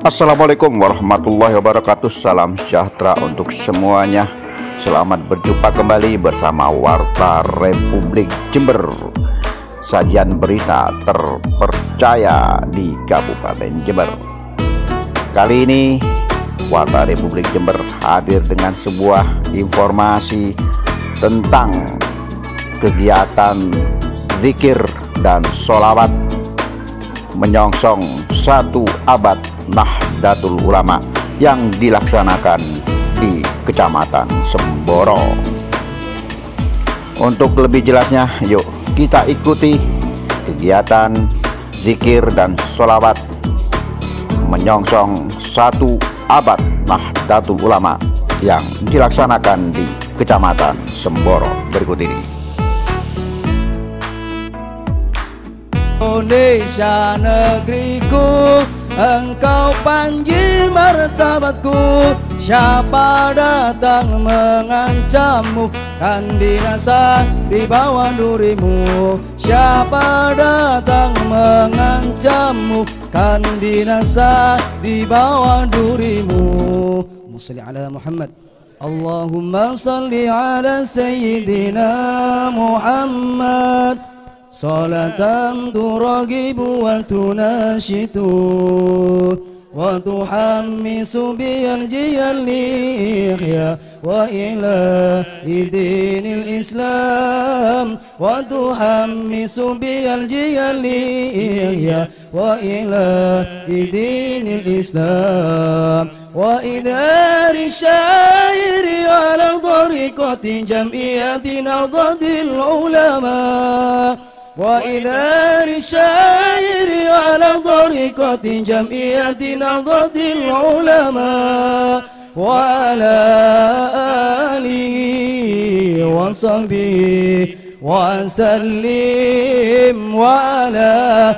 Assalamualaikum warahmatullahi wabarakatuh. Salam sejahtera untuk semuanya. Selamat berjumpa kembali bersama Warta Republik Jember, sajian berita terpercaya di Kabupaten Jember. Kali ini Warta Republik Jember hadir dengan sebuah informasi tentang kegiatan zikir dan sholawat menyongsong 1 abad Nahdlatul Ulama yang dilaksanakan di Kecamatan Semboro. Untuk lebih jelasnya, yuk kita ikuti kegiatan zikir dan sholawat menyongsong 1 abad Nahdlatul Ulama yang dilaksanakan di Kecamatan Semboro berikut ini. Indonesia negeriku, engkau panji martabatku. Siapa datang mengancammu, kan binasa di bawah durimu. Siapa datang mengancammu, kan binasa di bawah durimu. Musli ala Muhammad. Allahumma salli ala Sayyidina Muhammad salatan turagibu wa tunashitu wa tuhammisu biyal jiyalihya wa ila idinil Islam wa tuhammisu biyal jiyalihya wa ila idinil Islam wa idari syairi ala tariqati jam'iyyati Nahdlatul Ulama wa idari syairi ala tariqati jam'iyyati Nahdlatul Ulama wa ala alihi wa sahbihi wa sallim wa ala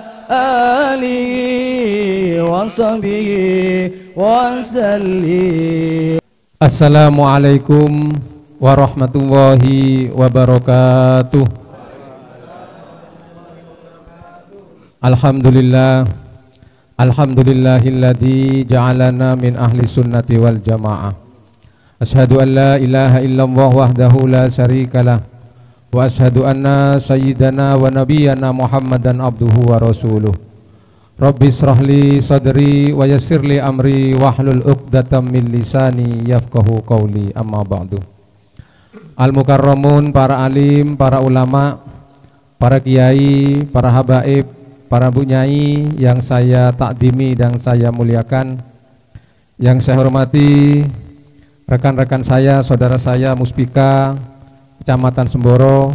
alihi wa sahbihi wa sallim. Assalamualaikum warahmatullahi wabarakatuh. Alhamdulillah, alhamdulillahilladzi ja'alana min ahli sunnati wal jamaah. Ashhadu an la ilaha illallah wahdahu la syarikalah, wa ashhadu anna sayyidana wa nabiyyana Muhammadan abduhu wa rasuluh. Rabbi israhli sadri wa yassirli amri wahlul 'uqdatam min lisani yafqahu qawli. Amma ba'du. Al-mukarramun, para alim, para ulama, para kiai, para habaib, para bunyai yang saya takdimi dan saya muliakan, yang saya hormati rekan-rekan saya, saudara saya Muspika Kecamatan Semboro,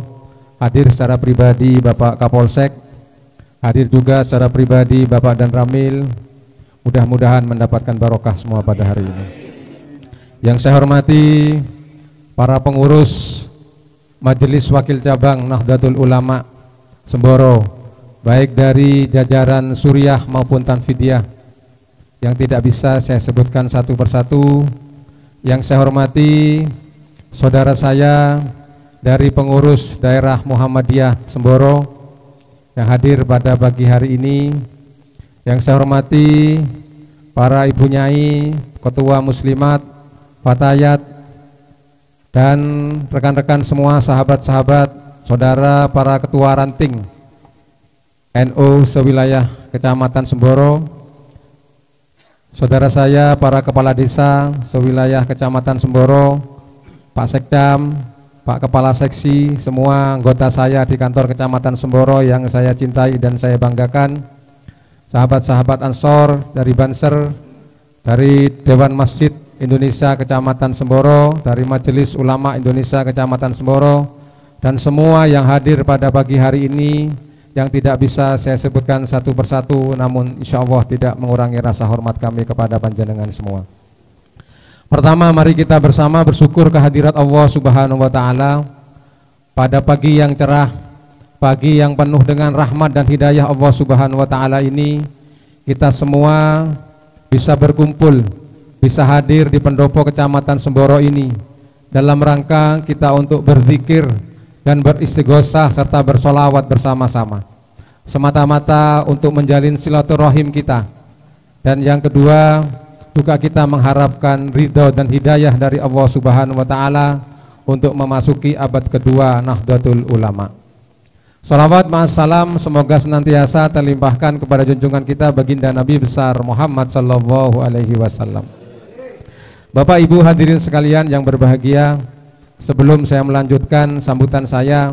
hadir secara pribadi Bapak Kapolsek, hadir juga secara pribadi Bapak Dan Ramil. Mudah-mudahan mendapatkan barokah semua pada hari ini. Yang saya hormati para pengurus Majelis Wakil Cabang Nahdlatul Ulama Semboro, baik dari jajaran Suriah maupun Tanfidiyah, yang tidak bisa saya sebutkan satu persatu. Yang saya hormati saudara saya dari pengurus daerah Muhammadiyah Semboro yang hadir pada pagi hari ini. Yang saya hormati para ibu nyai, ketua muslimat, fatayat, dan rekan-rekan semua, sahabat-sahabat, saudara para ketua ranting NU sewilayah Kecamatan Semboro, saudara saya para kepala desa sewilayah Kecamatan Semboro, Pak Sekdam, Pak Kepala Seksi, semua anggota saya di kantor Kecamatan Semboro yang saya cintai dan saya banggakan, sahabat-sahabat Ansor dari Banser, dari Dewan Masjid Indonesia Kecamatan Semboro, dari Majelis Ulama Indonesia Kecamatan Semboro, dan semua yang hadir pada pagi hari ini yang tidak bisa saya sebutkan satu persatu, namun insya Allah tidak mengurangi rasa hormat kami kepada panjenengan semua. Pertama, mari kita bersama bersyukur kehadirat Allah Subhanahu wa Ta'ala pada pagi yang cerah, pagi yang penuh dengan rahmat dan hidayah Allah Subhanahu wa Ta'ala ini. Kita semua bisa berkumpul, bisa hadir di pendopo Kecamatan Semboro ini dalam rangka kita untuk berzikir dan beristighosah serta bersolawat bersama-sama, semata-mata untuk menjalin silaturahim kita, Dan yang kedua, juga kita mengharapkan ridho dan hidayah dari Allah Subhanahu wa taala untuk memasuki abad kedua Nahdlatul Ulama. Shalawat ma'assalam semoga senantiasa terlimpahkan kepada junjungan kita baginda Nabi besar Muhammad sallallahu alaihi wasallam. Bapak Ibu hadirin sekalian yang berbahagia, sebelum saya melanjutkan sambutan saya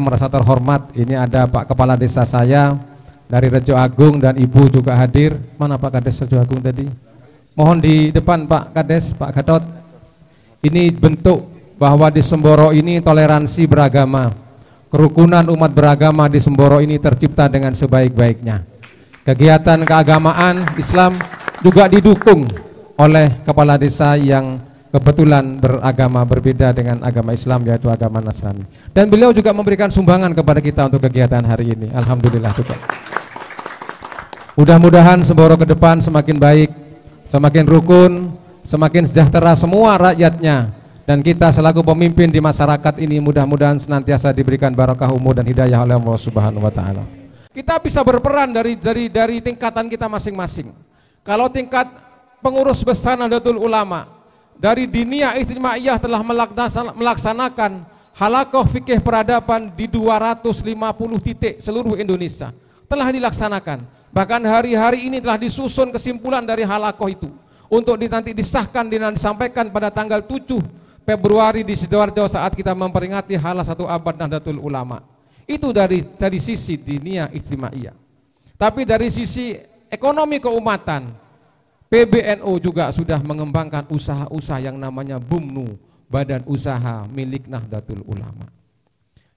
merasa terhormat. Ini ada Pak Kepala Desa saya dari Rejo Agung dan Ibu juga hadir. Mana Pak Kades Rejo Agung tadi? Mohon di depan Pak Kades, Pak Gatot. Ini bentuk bahwa di Semboro ini toleransi beragama, kerukunan umat beragama di Semboro ini tercipta dengan sebaik-baiknya. Kegiatan keagamaan Islam juga didukung oleh kepala desa yang kebetulan beragama berbeda dengan agama Islam, yaitu agama Nasrani. Dan beliau juga memberikan sumbangan kepada kita untuk kegiatan hari ini. Alhamdulillah juga. Mudah-mudahan Semboro ke depan semakin baik, semakin rukun, semakin sejahtera semua rakyatnya, dan kita selaku pemimpin di masyarakat ini mudah-mudahan senantiasa diberikan barakah umur dan hidayah oleh Allah Subhanahu wa taala. Kita bisa berperan dari tingkatan kita masing-masing. Kalau tingkat pengurus besar Nahdlatul Ulama dari Diniyah Ijtimaiyah telah melaksanakan halaqah fikih peradaban di 250 titik seluruh Indonesia, telah dilaksanakan. Bahkan hari-hari ini telah disusun kesimpulan dari halaqah itu untuk nanti disahkan dan disampaikan pada tanggal 7 Februari di Sidoarjo saat kita memperingati hala 1 abad Nahdlatul Ulama. Itu dari sisi Diniyah Ijtimaiyah. Tapi dari sisi ekonomi keumatan, PBNU juga sudah mengembangkan usaha-usaha yang namanya BUMNU, Badan Usaha Milik Nahdlatul Ulama.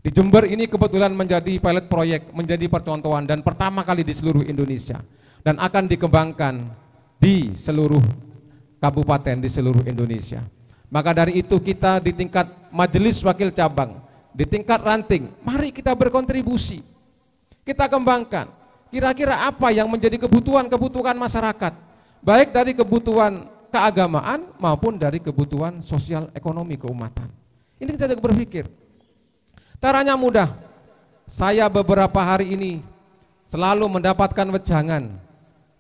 Di Jember ini kebetulan menjadi pilot proyek, menjadi percontohan dan pertama kali di seluruh Indonesia, dan akan dikembangkan di seluruh kabupaten di seluruh Indonesia. Maka dari itu kita di tingkat majelis wakil cabang, di tingkat ranting, mari kita berkontribusi, kita kembangkan kira-kira apa yang menjadi kebutuhan masyarakat, baik dari kebutuhan keagamaan maupun dari kebutuhan sosial ekonomi keumatan. Ini kita berpikir. Caranya mudah. Saya beberapa hari ini selalu mendapatkan wejangan,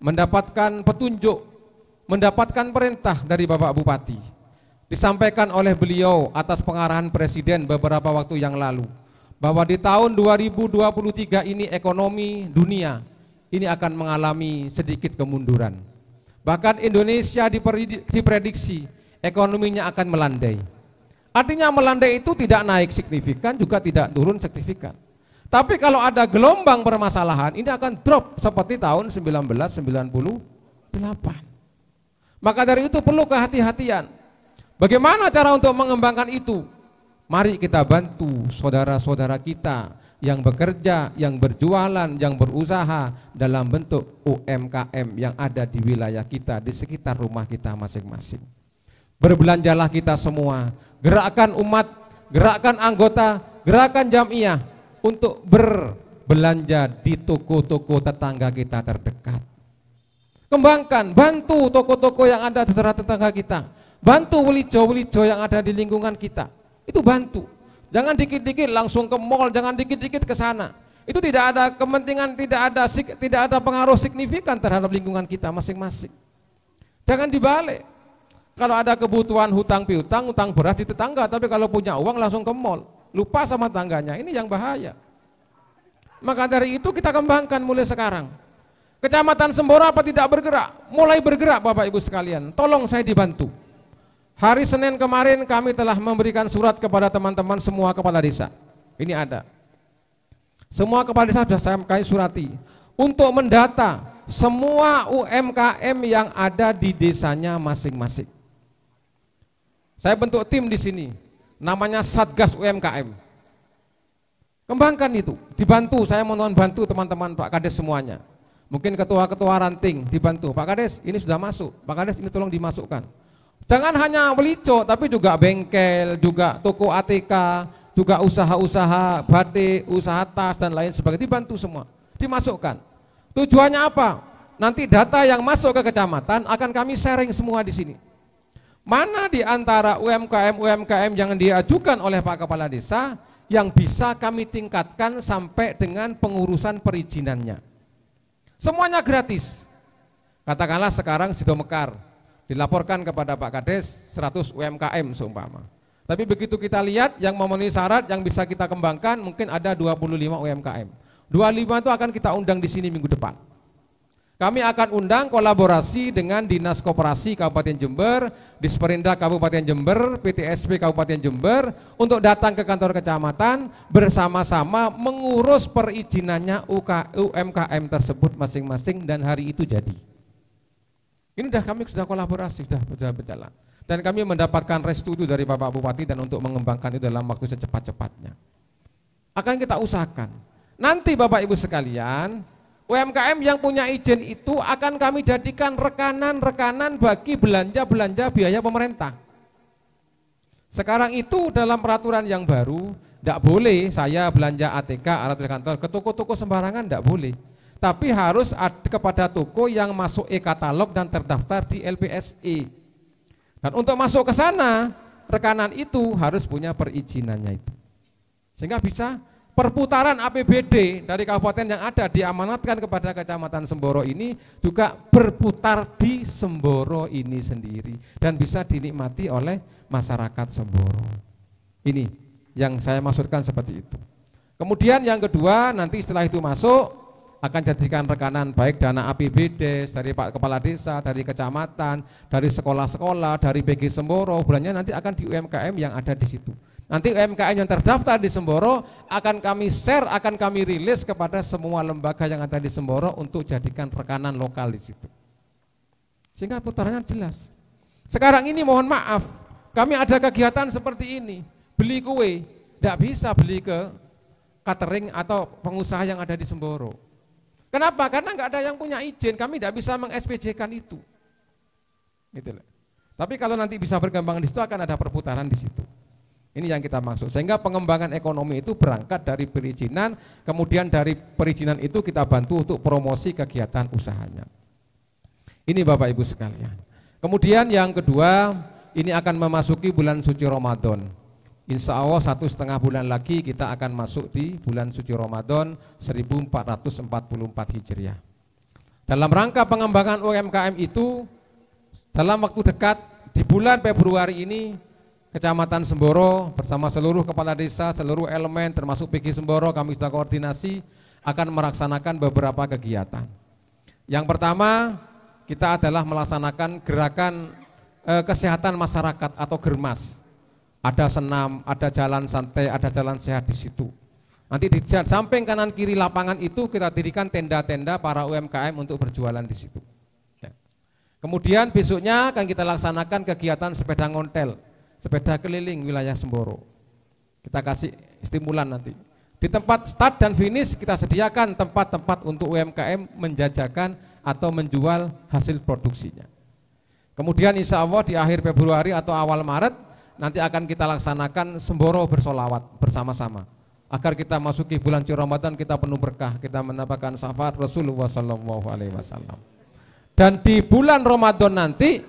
mendapatkan petunjuk, mendapatkan perintah dari Bapak Bupati. Disampaikan oleh beliau atas pengarahan Presiden beberapa waktu yang lalu, bahwa di tahun 2023 ini ekonomi dunia ini akan mengalami sedikit kemunduran. Bahkan Indonesia diprediksi ekonominya akan melandai. Artinya melandai itu tidak naik signifikan, juga tidak turun signifikan. Tapi kalau ada gelombang permasalahan, ini akan drop seperti tahun 1998. Maka dari itu perlu kehati-hatian. Bagaimana cara untuk mengembangkan itu? Mari kita bantu saudara-saudara kita yang bekerja, yang berjualan, yang berusaha dalam bentuk UMKM yang ada di wilayah kita, di sekitar rumah kita masing-masing. Berbelanjalah kita semua, gerakan umat, gerakan anggota, gerakan jamiah untuk berbelanja di toko-toko tetangga kita terdekat. Kembangkan, bantu toko-toko yang ada di tetangga kita, bantu welijo-welijo yang ada di lingkungan kita, itu bantu. Jangan dikit-dikit langsung ke mall, jangan dikit-dikit ke sana. Itu tidak ada kepentingan, tidak ada pengaruh signifikan terhadap lingkungan kita masing-masing. Jangan dibalik. Kalau ada kebutuhan hutang piutang, hutang beras di tetangga, tapi kalau punya uang langsung ke mall, lupa sama tangganya, ini yang bahaya. Maka dari itu kita kembangkan mulai sekarang. Kecamatan Semboro apa tidak bergerak? Mulai bergerak Bapak Ibu sekalian, tolong saya dibantu. Hari Senin kemarin kami telah memberikan surat kepada teman-teman semua kepala desa. Ini ada. Semua kepala desa sudah saya surati untuk mendata semua UMKM yang ada di desanya masing-masing. Saya bentuk tim di sini, namanya Satgas UMKM. Kembangkan itu, dibantu. Saya mohon bantu teman-teman Pak Kades semuanya. Mungkin ketua-ketua ranting dibantu. Pak Kades, ini sudah masuk. Pak Kades, ini tolong dimasukkan. Jangan hanya welijo, tapi juga bengkel, juga toko ATK, juga usaha-usaha batik, usaha tas dan lain sebagainya. Dibantu semua, dimasukkan. Tujuannya apa? Nanti data yang masuk ke kecamatan akan kami sharing semua di sini. Mana di antara UMKM yang diajukan oleh Pak Kepala Desa yang bisa kami tingkatkan sampai dengan pengurusan perizinannya. Semuanya gratis. Katakanlah sekarang Sido Mekar dilaporkan kepada Pak Kades 100 UMKM seumpama. Tapi begitu kita lihat yang memenuhi syarat yang bisa kita kembangkan mungkin ada 25 UMKM. 25 itu akan kita undang di sini minggu depan. Kami akan undang kolaborasi dengan Dinas Koperasi Kabupaten Jember, Disperindak Kabupaten Jember, PTSP Kabupaten Jember untuk datang ke kantor kecamatan bersama-sama mengurus perizinannya UMKM tersebut masing-masing dan hari itu jadi. Ini kami sudah kolaborasi, sudah berjalan. Dan kami mendapatkan restu itu dari Bapak Bupati dan untuk mengembangkan itu dalam waktu secepat-cepatnya. Akan kita usahakan. Nanti Bapak Ibu sekalian, UMKM yang punya izin itu akan kami jadikan rekanan-rekanan bagi belanja-belanja biaya pemerintah. Sekarang itu dalam peraturan yang baru, tidak boleh saya belanja ATK, alat dari kantor, ke toko-toko sembarangan, tidak boleh. Tapi harus kepada toko yang masuk e-katalog dan terdaftar di LPSE. Dan untuk masuk ke sana, rekanan itu harus punya perizinannya itu. Sehingga bisa perputaran APBD dari kabupaten yang ada diamanatkan kepada Kecamatan Semboro ini juga berputar di Semboro ini sendiri dan bisa dinikmati oleh masyarakat Semboro. Ini yang saya maksudkan seperti itu. Kemudian yang kedua, nanti setelah itu masuk akan jadikan rekanan baik dana APBD dari Pak Kepala Desa, dari kecamatan, dari sekolah-sekolah, dari PG Semboro, bulannya nanti akan di UMKM yang ada di situ. Nanti UMKM yang terdaftar di Semboro akan kami share, akan kami rilis kepada semua lembaga yang ada di Semboro untuk jadikan rekanan lokal di situ. Sehingga putarannya jelas. Sekarang ini mohon maaf, kami ada kegiatan seperti ini, beli kue, tidak bisa beli ke catering atau pengusaha yang ada di Semboro. Kenapa? Karena nggak ada yang punya izin, kami tidak bisa meng-SPJ-kan itu. Gitu loh. Tapi kalau nanti bisa berkembang di situ akan ada perputaran di situ. Ini yang kita maksud. Sehingga pengembangan ekonomi itu berangkat dari perizinan, kemudian dari perizinan itu kita bantu untuk promosi kegiatan usahanya. Ini Bapak Ibu sekalian. Kemudian yang kedua, ini akan memasuki bulan suci Ramadan. Insya Allah 1,5 bulan lagi kita akan masuk di bulan suci Ramadan 1444 Hijriah. Dalam rangka pengembangan UMKM itu, dalam waktu dekat di bulan Februari ini, Kecamatan Semboro bersama seluruh kepala desa, seluruh elemen termasuk PG Semboro, kami sudah koordinasi akan melaksanakan beberapa kegiatan. Yang pertama, kita adalah melaksanakan gerakan kesehatan masyarakat atau germas. Ada senam, ada jalan santai, ada jalan sehat di situ. Nanti di samping kanan kiri lapangan itu kita dirikan tenda-tenda para UMKM untuk berjualan di situ. Ya. Kemudian besoknya akan kita laksanakan kegiatan sepeda ngontel, sepeda keliling wilayah Semboro. Kita kasih stimulan nanti. Di tempat start dan finish kita sediakan tempat-tempat untuk UMKM menjajakan atau menjual hasil produksinya. Kemudian insya Allah di akhir Februari atau awal Maret nanti akan kita laksanakan Semboro bersolawat bersama-sama agar kita masuki bulan suci Ramadan kita penuh berkah, kita mendapatkan syafaat Rasulullah SAW. Dan di bulan Ramadan nanti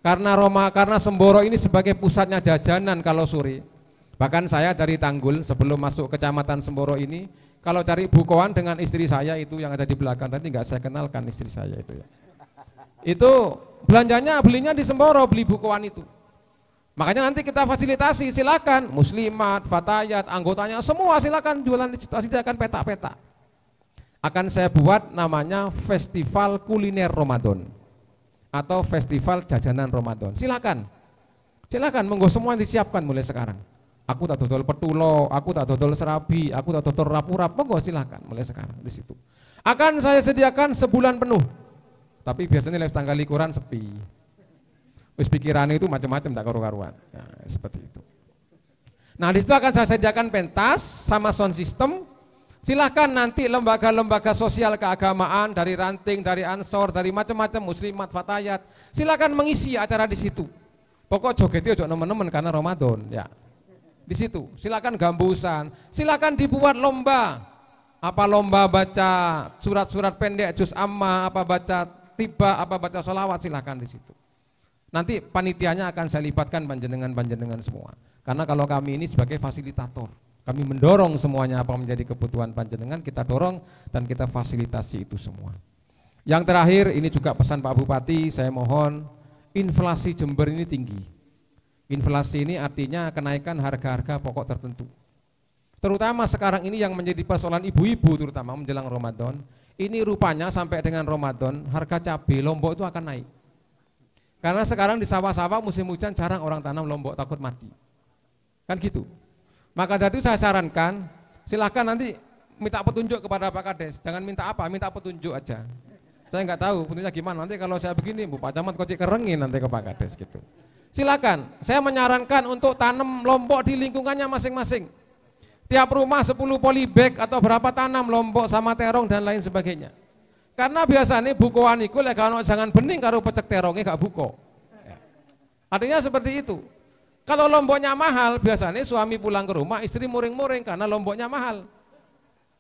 karena Semboro ini sebagai pusatnya jajanan kalau sore, bahkan saya dari Tanggul sebelum masuk Kecamatan Semboro ini kalau cari bukoan dengan istri saya itu yang ada di belakang tadi nggak saya kenalkan istri saya itu ya, itu belinya di Semboro, beli bukoan itu. Makanya nanti kita fasilitasi, silakan muslimat, fatayat, anggotanya semua silakan jualan di situ, sediakan peta-peta. Akan saya buat namanya Festival Kuliner Ramadan atau Festival Jajanan Ramadan. Silakan, monggo semua disiapkan mulai sekarang. Aku tak dodol petulo, aku tak dodol serabi, aku tak dodol rapurap, monggo silakan mulai sekarang di situ. Akan saya sediakan sebulan penuh, tapi biasanya lewat tanggal likuran sepi. Wis pikirannya itu macam-macam tak karu-karuan. Nah, seperti itu. Nah, di situ akan saya sediakan pentas sama sound system. Silahkan nanti lembaga-lembaga sosial keagamaan dari Ranting, dari Ansor, dari macam-macam muslimat, fatayat, silahkan mengisi acara di situ. Pokok jogetnya ojo nemen-nemen karena Ramadan, ya. Di situ, silahkan gambusan, silahkan dibuat lomba. Apa lomba baca surat-surat pendek, juz amma, apa baca tiba, apa baca sholawat, silahkan di situ. Nanti panitianya akan saya libatkan panjenengan semua. Karena kalau kami ini sebagai fasilitator, kami mendorong semuanya apa menjadi kebutuhan panjenengan, kita dorong dan kita fasilitasi itu semua. Yang terakhir, ini juga pesan Pak Bupati, saya mohon, inflasi Jember ini tinggi. Inflasi ini artinya kenaikan harga-harga pokok tertentu. Terutama sekarang ini yang menjadi persoalan ibu-ibu terutama menjelang Ramadan, ini rupanya sampai dengan Ramadan harga cabai Lombok itu akan naik. Karena sekarang di sawah-sawah musim hujan jarang orang tanam Lombok, takut mati. Kan gitu. Maka dari itu saya sarankan, silahkan nanti minta petunjuk kepada Pak Kades. Jangan minta apa, minta petunjuk aja. Saya nggak tahu petunjuknya gimana, nanti kalau saya begini, Bu Pak Camat kocik kerengin nanti ke Pak Kades gitu. Silakan, saya menyarankan untuk tanam Lombok di lingkungannya masing-masing. Tiap rumah 10 polybag atau berapa tanam Lombok sama terong dan lain sebagainya. Karena biasanya bukoan itu kalau jangan bening karo pecek terongnya gak buko. Ya. Artinya seperti itu. Kalau Lomboknya mahal, biasanya suami pulang ke rumah, istri muring-muring karena Lomboknya mahal.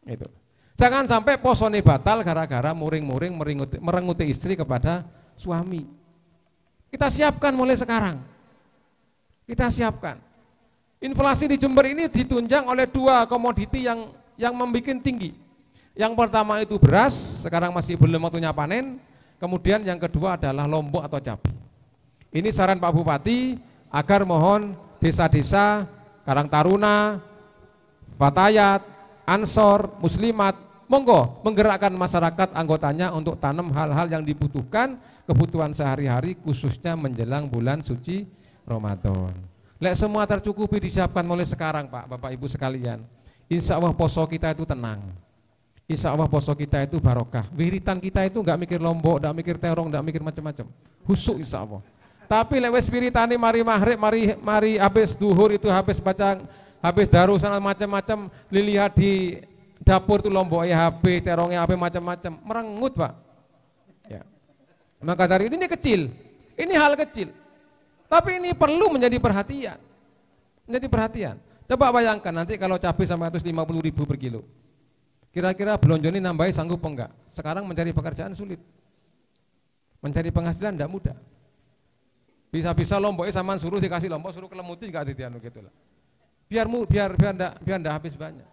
Itu. Jangan sampai posone batal gara-gara muring-muring merengkuti istri kepada suami. Kita siapkan mulai sekarang. Kita siapkan. Inflasi di Jember ini ditunjang oleh 2 komoditi yang membuat tinggi. Yang pertama itu beras, sekarang masih belum waktunya panen. Kemudian yang kedua adalah lombok atau cabai. Ini saran Pak Bupati agar mohon desa-desa Karang Taruna, Fatayat, Ansor, Muslimat, monggo menggerakkan masyarakat anggotanya untuk tanam hal-hal yang dibutuhkan, kebutuhan sehari-hari khususnya menjelang bulan suci Ramadan. Lek semua tercukupi disiapkan mulai sekarang Pak, Bapak Ibu sekalian. Insya Allah poso kita itu tenang. Insya Allah poso kita itu barokah. Wiritan kita itu enggak mikir lombok, enggak mikir terong, enggak mikir macam-macam. Husuk insya Allah. Tapi lek wis wiritane mari maghrib, mari habis duhur itu habis baca, habis daru sana macam-macam, dilihat di dapur itu lombok ya habis, terongnya habis macam-macam, merengut Pak. Ya. Maka dari ini kecil, ini hal kecil. Tapi ini perlu menjadi perhatian. Menjadi perhatian. Coba bayangkan nanti kalau cabai sampai 150.000 per kilo. Kira-kira belonjo ini nambahi sanggup enggak? Sekarang mencari pekerjaan sulit. Mencari penghasilan enggak mudah. Bisa-bisa lomboknya saman suruh dikasih lombok, suruh kelemuti enggak dianu gitu lah. Biar enggak habis banyak.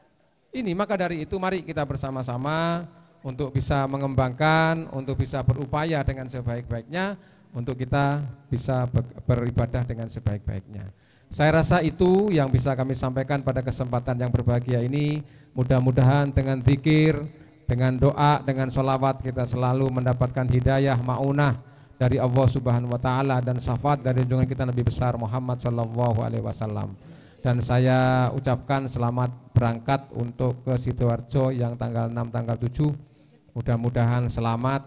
Ini maka dari itu mari kita bersama-sama untuk bisa mengembangkan, untuk bisa berupaya dengan sebaik-baiknya, untuk kita bisa beribadah dengan sebaik-baiknya. Saya rasa itu yang bisa kami sampaikan pada kesempatan yang berbahagia ini. Mudah-mudahan dengan zikir, dengan doa, dengan sholawat kita selalu mendapatkan hidayah, ma'unah dari Allah Subhanahu wa Ta'ala dan syafaat dari junjungan kita Nabi besar Muhammad Sallallahu Alaihi Wasallam. Dan saya ucapkan selamat berangkat untuk ke Sidoarjo yang tanggal 6, tanggal 7. Mudah-mudahan selamat,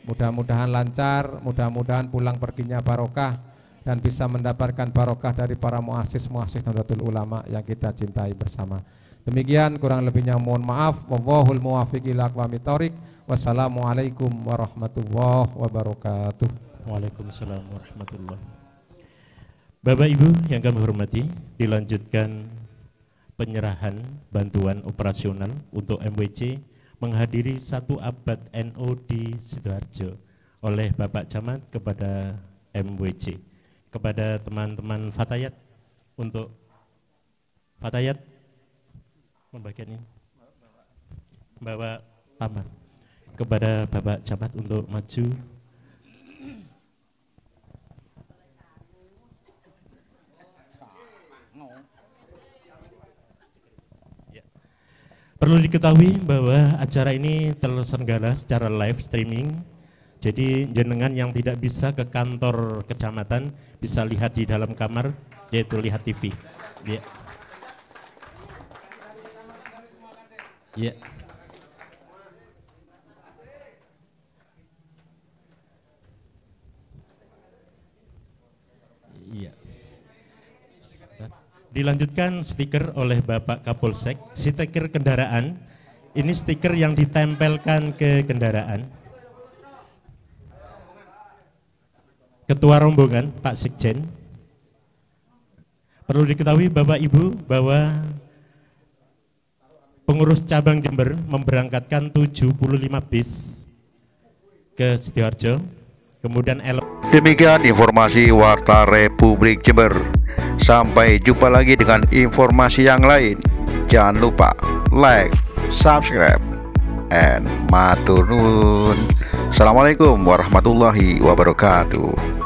mudah-mudahan lancar, mudah-mudahan pulang perginya barokah dan bisa mendapatkan barokah dari para muassis Nahdlatul Ulama yang kita cintai bersama. Demikian kurang lebihnya mohon maaf. Wallahul muwaffiq ila aqwamit thoriq. Wassalamualaikum warahmatullahi wabarakatuh. Waalaikumsalam warahmatullahi. Bapak Ibu yang kami hormati, dilanjutkan penyerahan bantuan operasional untuk MWC menghadiri 1 abad NU di Sidoarjo oleh Bapak Camat kepada MWC, kepada teman-teman Fatayat untuk Fatayat membagian ini, bawa taman kepada Bapak Camat untuk maju. Perlu diketahui bahwa acara ini terselenggara secara live streaming. Jadi jenengan yang tidak bisa ke kantor kecamatan bisa lihat di dalam kamar, yaitu lihat TV. Ya. Ya. Iya. Dilanjutkan stiker oleh Bapak Kapolsek, stiker kendaraan. Ini stiker yang ditempelkan ke kendaraan. Ketua rombongan Pak Sekjen. Perlu diketahui Bapak Ibu bahwa pengurus cabang Jember memberangkatkan 75 bis ke Sidoarjo. Kemudian Demikian informasi Warta Republik Jember. Sampai jumpa lagi dengan informasi yang lain. Jangan lupa like, subscribe, and matur nuwun. Assalamualaikum warahmatullahi wabarakatuh.